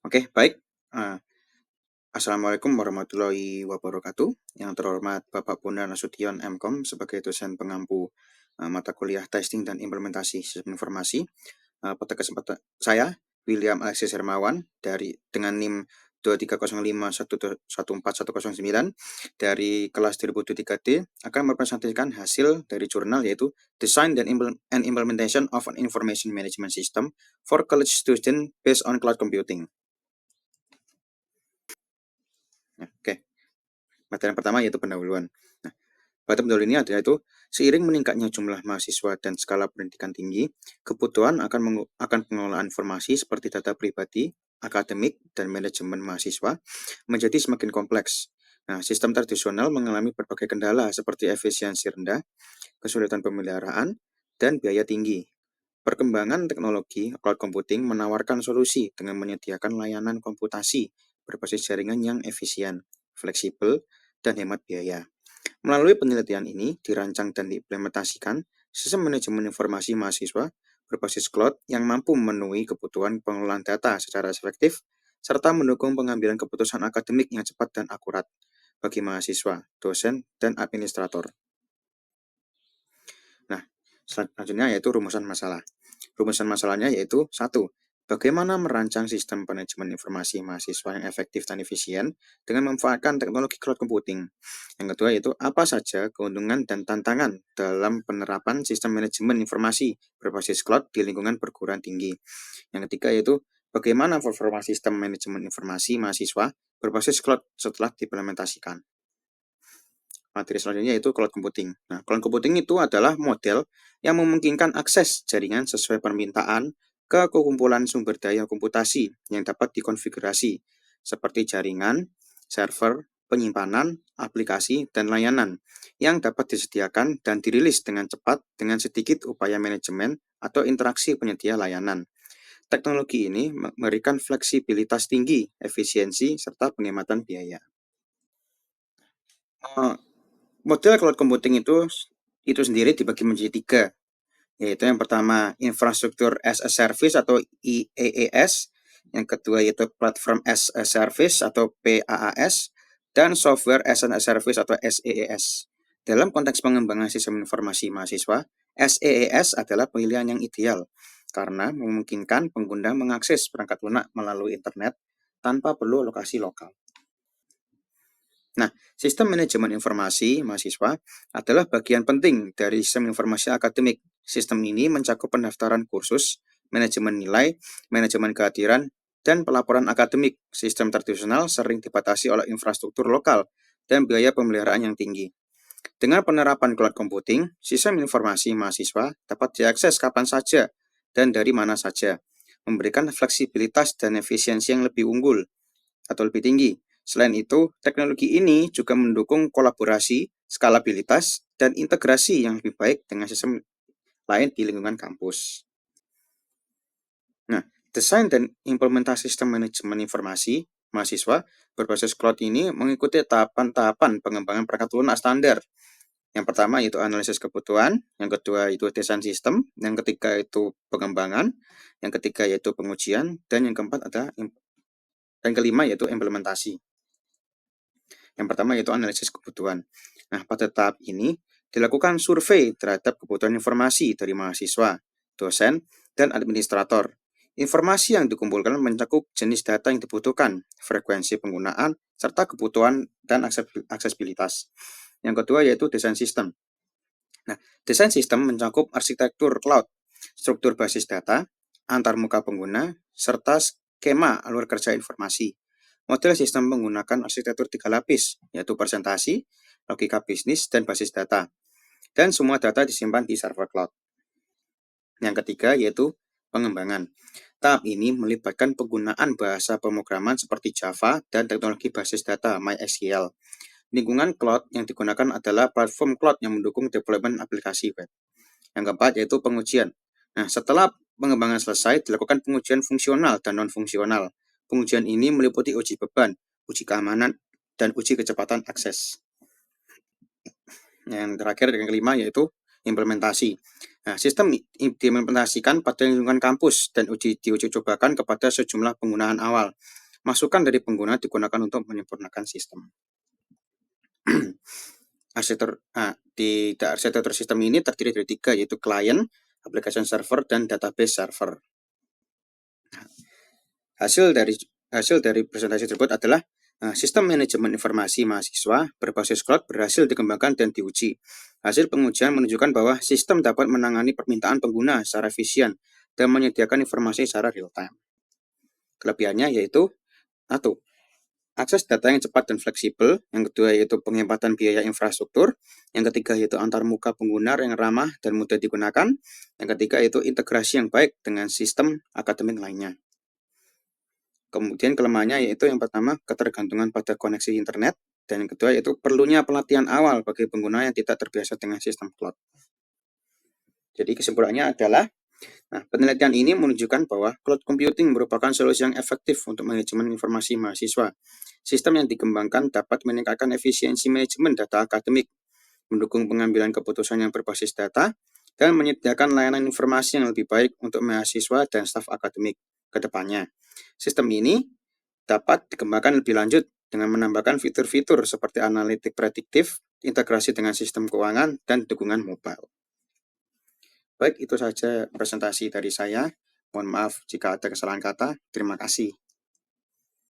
Oke, baik. Eee, Assalamualaikum warahmatullahi wabarakatuh. Yang terhormat Bapak Bondan Nasution MKom sebagai dosen pengampu mata kuliah testing dan implementasi sistem informasi. Pada kesempatan saya, William Alexis Hermawan dengan NIM 23051414109 dari kelas 2023D akan mempresentasikan hasil dari jurnal yaitu Design and Implementation of an Information Management System for College Student Based on Cloud Computing. Oke. Materi yang pertama yaitu pendahuluan. Nah, pada pendahuluan ini adalah itu seiring meningkatnya jumlah mahasiswa dan skala pendidikan tinggi, kebutuhan akan pengelolaan informasi seperti data pribadi, akademik, dan manajemen mahasiswa menjadi semakin kompleks. Nah, sistem tradisional mengalami berbagai kendala seperti efisiensi rendah, kesulitan pemeliharaan, dan biaya tinggi. Perkembangan teknologi cloud computing menawarkan solusi dengan menyediakan layanan komputasi berbasis jaringan yang efisien, fleksibel, dan hemat biaya. Melalui penelitian ini, dirancang dan diimplementasikan sistem manajemen informasi mahasiswa berbasis cloud yang mampu memenuhi kebutuhan pengelolaan data secara efektif, serta mendukung pengambilan keputusan akademik yang cepat dan akurat bagi mahasiswa, dosen, dan administrator. Nah, selanjutnya yaitu rumusan masalah. Rumusan masalahnya yaitu 1. Bagaimana merancang sistem manajemen informasi mahasiswa yang efektif dan efisien dengan memanfaatkan teknologi cloud computing. Yang kedua yaitu apa saja keuntungan dan tantangan dalam penerapan sistem manajemen informasi berbasis cloud di lingkungan perguruan tinggi. Yang ketiga yaitu bagaimana performa sistem manajemen informasi mahasiswa berbasis cloud setelah diimplementasikan. Materi selanjutnya yaitu cloud computing. Nah, cloud computing itu adalah model yang memungkinkan akses jaringan sesuai permintaan ke kumpulan sumber daya komputasi yang dapat dikonfigurasi seperti jaringan, server, penyimpanan, aplikasi, dan layanan yang dapat disediakan dan dirilis dengan cepat dengan sedikit upaya manajemen atau interaksi penyedia layanan. Teknologi ini memberikan fleksibilitas tinggi, efisiensi, serta penghematan biaya. Eh, Model cloud computing itu sendiri dibagi menjadi 3, yaitu yang pertama infrastruktur as a service atau IaaS, yang kedua yaitu platform as a service atau PaaS, dan software as a service atau SaaS. Dalam konteks pengembangan sistem informasi mahasiswa, SaaS adalah pilihan yang ideal karena memungkinkan pengguna mengakses perangkat lunak melalui internet tanpa perlu lokasi lokal. Nah, sistem manajemen informasi mahasiswa adalah bagian penting dari sistem informasi akademik. Sistem ini mencakup pendaftaran kursus, manajemen nilai, manajemen kehadiran, dan pelaporan akademik. Sistem tradisional sering dibatasi oleh infrastruktur lokal dan biaya pemeliharaan yang tinggi. Dengan penerapan cloud computing, sistem informasi mahasiswa dapat diakses kapan saja dan dari mana saja, memberikan fleksibilitas dan efisiensi yang lebih unggul atau lebih tinggi. Selain itu, teknologi ini juga mendukung kolaborasi, skalabilitas, dan integrasi yang lebih baik dengan sistem lain di lingkungan kampus. Nah, desain dan implementasi sistem manajemen informasi mahasiswa berbasis cloud ini mengikuti tahapan-tahapan pengembangan perangkat lunak standar. Yang pertama yaitu analisis kebutuhan, yang kedua itu desain sistem, yang ketiga itu pengembangan, yang ketiga yaitu pengujian, dan yang keempat ada dan kelima yaitu implementasi. Yang pertama yaitu analisis kebutuhan. Nah, pada tahap ini dilakukan survei terhadap kebutuhan informasi dari mahasiswa, dosen, dan administrator. Informasi yang dikumpulkan mencakup jenis data yang dibutuhkan, frekuensi penggunaan, serta kebutuhan dan aksesibilitas. Yang kedua yaitu desain sistem. Nah, desain sistem mencakup arsitektur cloud, struktur basis data, antarmuka pengguna, serta skema alur kerja informasi. Model sistem menggunakan arsitektur 3 lapis, yaitu presentasi, logika bisnis, dan basis data. Dan semua data disimpan di server cloud. Yang ketiga yaitu pengembangan. Tahap ini melibatkan penggunaan bahasa pemrograman seperti Java dan teknologi basis data MySQL. Lingkungan cloud yang digunakan adalah platform cloud yang mendukung development aplikasi web. Yang keempat yaitu pengujian. Nah, setelah pengembangan selesai, dilakukan pengujian fungsional dan non-fungsional. Pengujian ini meliputi uji beban, uji keamanan, dan uji kecepatan akses. Yang terakhir yang kelima yaitu implementasi. Nah, sistem diimplementasikan pada lingkungan kampus dan diuji cobakan kepada sejumlah penggunaan awal. Masukan dari pengguna digunakan untuk menyempurnakan sistem. Arsitektur sistem ini terdiri dari 3, yaitu client, application server, dan database server. Hasil dari presentasi tersebut adalah sistem manajemen informasi mahasiswa berbasis cloud berhasil dikembangkan dan diuji. Hasil pengujian menunjukkan bahwa sistem dapat menangani permintaan pengguna secara efisien dan menyediakan informasi secara real-time. Kelebihannya yaitu 1. Akses data yang cepat dan fleksibel. Yang kedua yaitu penghematan biaya infrastruktur. Yang ketiga yaitu antarmuka pengguna yang ramah dan mudah digunakan. Yang ketiga yaitu integrasi yang baik dengan sistem akademik lainnya. Kemudian kelemahannya yaitu yang pertama ketergantungan pada koneksi internet. Dan yang kedua yaitu perlunya pelatihan awal bagi pengguna yang tidak terbiasa dengan sistem cloud. Jadi kesimpulannya adalah, penelitian ini menunjukkan bahwa cloud computing merupakan solusi yang efektif untuk manajemen informasi mahasiswa. Sistem yang dikembangkan dapat meningkatkan efisiensi manajemen data akademik, mendukung pengambilan keputusan yang berbasis data, dan menyediakan layanan informasi yang lebih baik untuk mahasiswa dan staf akademik ke depannya. Sistem ini dapat dikembangkan lebih lanjut dengan menambahkan fitur-fitur seperti analitik prediktif, integrasi dengan sistem keuangan, dan dukungan mobile. Baik, itu saja presentasi dari saya. Mohon maaf jika ada kesalahan kata. Terima kasih.